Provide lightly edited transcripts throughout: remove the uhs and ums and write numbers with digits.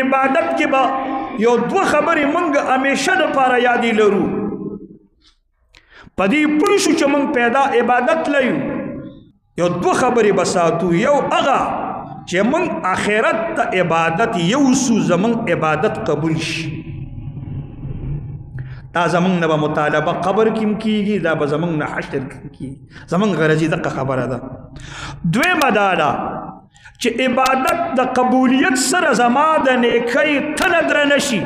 عبادت کې به یو دوه خبرې موږ همیشه دپاره یادې لرو په دې پوه شو چې موږ پیدا عبادت لرو یو دوه خبرې به ساتو یو هغه چې موږ آخرت ته عبادت یوسو زموږ عبادت قبول شي دا زمونږ نه به مطالبه قبر کې کېږي دا به زمونږ نه حشر کې کېږي زمونږ غرضي دغه خبره ده دویمه دا ده چې عبادت د قبولیت سره زما د نیکۍ تله درنه شي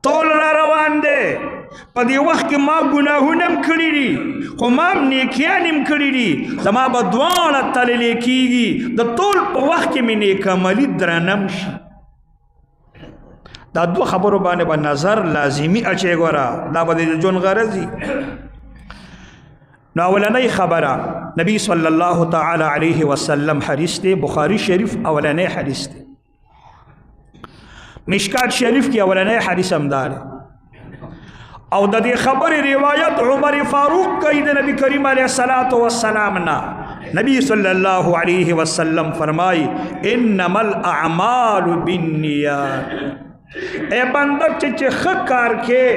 ټول را روان دی په دې وخت کې ما ګناهونه هم کړي دي خو ما هم نیکیان هم کړي دي زما به دواړه تللی کېږي د ټول په وخت کې مې نیک عملي درنه شي دا دو خبرو باندې به نظر لازمی اچي ګوره دا به د ژوند غرضي نو اولنۍ خبره نبی صلی الله تعالی علیه وسلم حدیث دی بخاری شریف اولنۍ حدیث دی مشکات شریف کی اولنۍ حدیث هم دار او د دې خبرې روایت عمر فاروق کوي د نبی کریم علیه الصلاۃ والسلام نه نبی صلی الله علیه وسلم فرمای انما الاعمال بالنیات اے بنده چې ښه کار کې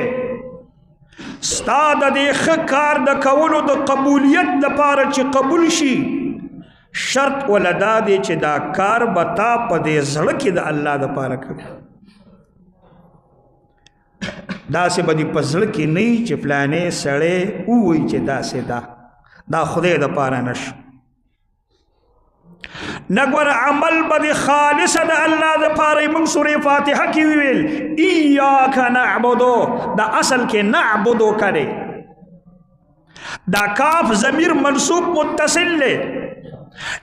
ستا د دې ښه کار د کولو د قبولیت دپاره چې قبول شي شرط وله دا دی چې دا کار به تا په دې زړه کې د الله دپاره کوي داسې به دې په زړه کې نه وي چې فلانې سړی ووایي چې داسې دا خدای دپاره نشو نګور عمل به خالص د الله د پاره موږ سورې فاتحه کې ویل ایاک نعبدو دا اصل کې نعبدو کړي دا کاف ضمیر منصوب متصل له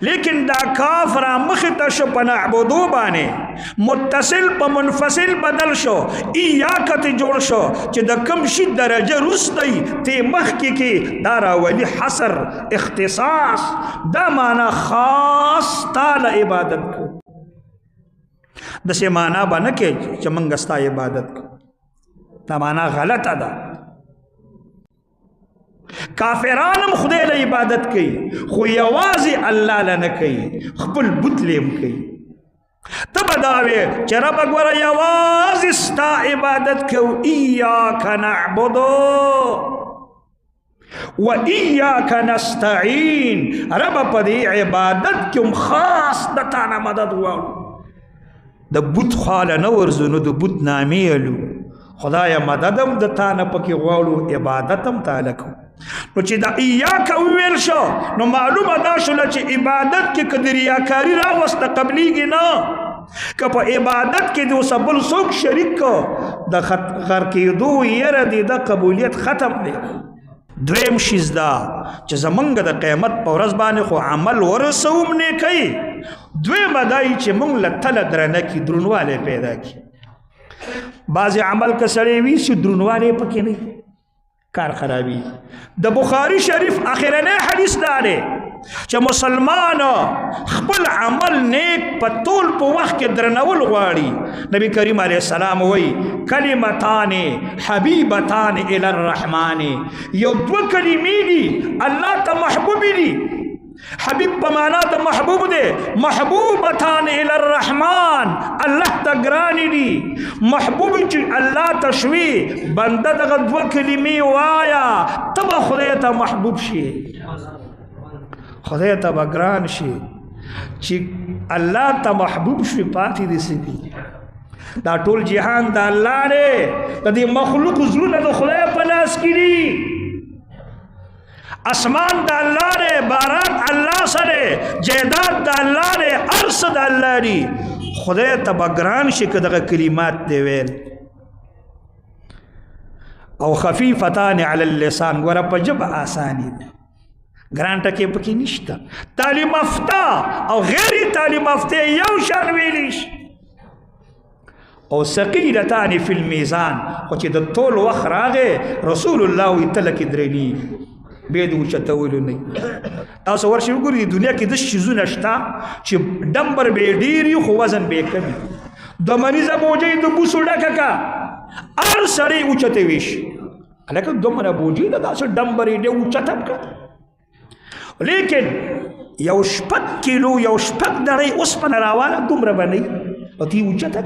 لیکن دا کاف را مخ ته شو په نعبدو باندې متصل په منفصل بدل شو ایاک ته جوړ شو چې د کم شي درجه رستی ته مخ کې دا راولي حصر اختصاص دا معنا خاص تعالی عبادت کو دسه معنا باندې کې چې موږ ستا عبادت کو دا معنا غلطه ده کافرانم خدای له عبادت کوي خو یوازې الله له نه کوي خپل بت لیم کوي ته به دا وې چې رب ګوره یوازې ستا عبادت کوو ایاک نعبدو و ایاک نستعین رب په دې عبادت کې هم خاص د تا نه مدد غواړو د بت خواله نه ورځو نو د بت نامې الو خدایه مدد هم د تا نه پکې غواړو عبادت هم تعالی کوو نو چې دا ایاک ویل شو نو معلومه دا شوله چې عبادت کې که د ریاکاري راوسته قبلیږي نه که په عبادت کې د اوسه بل څوک شریک کو د غر کېدو یره دی د قبولیت ختم دی دویم شیز دا چې زمونږ د قیامت په ورځ باندې خو عمل ورسوم نه کوي دویمه دا چې مونږ له تله درنه کي درونوالی پیدا کړي بعضې عمل که سړی وي چې درونوالی پکې نه کار خرابی د بخاری شریف اخرنی حدیث داره چې مسلمان خپل عمل نیک په ټول په وخت کې درنول غواړي نبی کریم علیه السلام وایي کلمتان حبیبتان الی الرحمن یو دوه کلمې دي الله ته محبوب دي حبیب په معنا د محبوب دی محبوبتان الی الرحمن الله ته ګران دي محبوب چې الله ته شوي بنده دغه دوه کلمې وایا ته به خدای ته محبوب شي خدای ته به ګران شي چې الله ته محبوب شوي پاتې دي سي دا ټول جهان د الله دی د دې مخلوق زړونه د خدای په لاس کې دي اسمان د الله دی باران الله سره جیدات د الله دی ارس د الله دی خدای ته به ګران شي که دغه کلمات دی ویل او خفیفتان علی اللسان ګوره په ژبه آساني ده ګران ټکی پکې نشته تعلیم یافته او غیر تعلیم یافته یو شان ویلی شي او ثقیلتان فی المیزان خو چې د ټول وخت راغی رسول الله وی تله کې درني بیا د اوچتولو نه تاسو ورشئ وګورئ دنیا کې داسې څیزونه شته چې ډمبر به یې ډېر وي خو وزن به یې کم وي دوه منیزه بوجۍ د بوسو ډکه که هر سړی اوچته ویشي هلکه دومره بوجۍ ده داسې ډمبر یې ډېر اوچته کړه لیکن یو شپږ کیلو یو شپږ دړۍ اوسپنه راواله دومره به نه پتی اوچته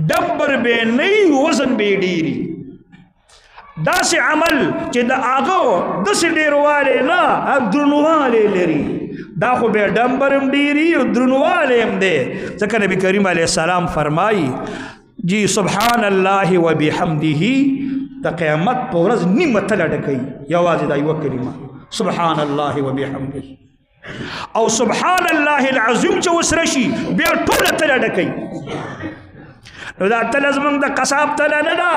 ډبر به نه وزن به ډیری داسې عمل چې د هغه داسې ډیروالی نه درنوالی لري دا خو بیا ډمبر هم ډیري او درنوالی هم دی ځکه نبي کریم علیه السلام فرمایي جی سبحان الله و بحمده د قیامت په ورځ نیمه تله ډکوي یوازې دا یوه کلمه سبحان الله و بحمده او سبحان الله العظیم چې وسره شي بیا ټوله تله ډکوي نو دا تله زموږ د قصاب تله نه ده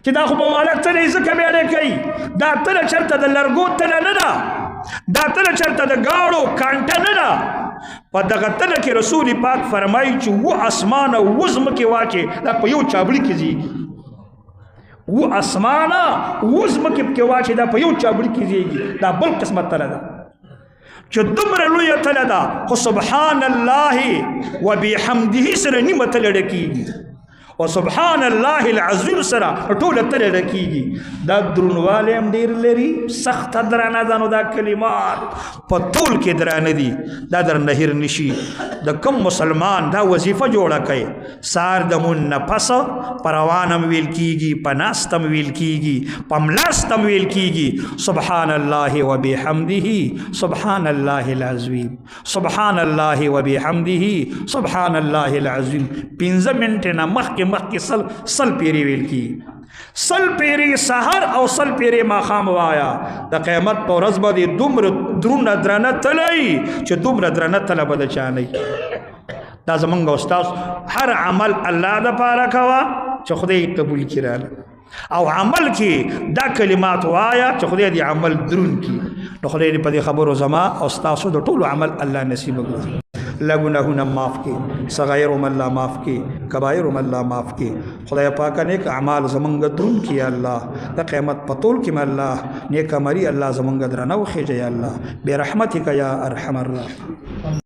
چې دا خو مبالغ تله یې ځکه بیا ډکوي دا تله چېرته د لرګو تله نه ده دا تله چېرته د ګاړو کانټه نه ده په دغه تله کې رسول پاک فرمایي چې و اسمانه و ځمکې واچې دا په یو چابړي کې زیږي و اسمانه و ځمکې پکې واچې دا په یو چابړي کې زیږي دا بل قسمه تله ده چې دومره لویه تله ده خو سبحان الله و بحمده سره نیمه تله ډکېږي او سبحان الله العظیم سره ټوله تله ډکېږي دا درنوالی هم ډېر لري سخته درانه ده نو دا کلمات په ټول کې درانه دي دا درنه هېر نشي د کوم مسلمان دا وظیفه جوړه کوي سار د مون نه پس په روان هم ویل کېږي په ناست هم ویل کېږي په ملاست هم ویل کېږي سبحان الله و بحمده سبحان الله العظیم سبحان الله و بحمده سبحان الله العظیم 15 منټه نه مخکې سل پیری ویل کی سل پیری سحر او سل پیری ماخام وایا د قیامت په ورځ باندې دومره درونه درانه تلای چې دومره درانه تله به د چا نه دا زمونږ استاد هر عمل الله د پاره کوه چې خدای قبول کړي او عمل کې دا کلمات وایا چې خدای دې عمل درون کی نو خدای دې په دې خبرو زما او تاسو د ټولو عمل الله نصیب وکړي لګناهونه معاف کړي صغائر هم الله معاف کړي کبایر هم الله معاف کړي خدای پاک نیک اعمال زمونږ درون کړي الله د قیامت په طول کې الله نیک عملي الله زمونږ درنه وخېږي الله برحمتک یا ارحم الراحمین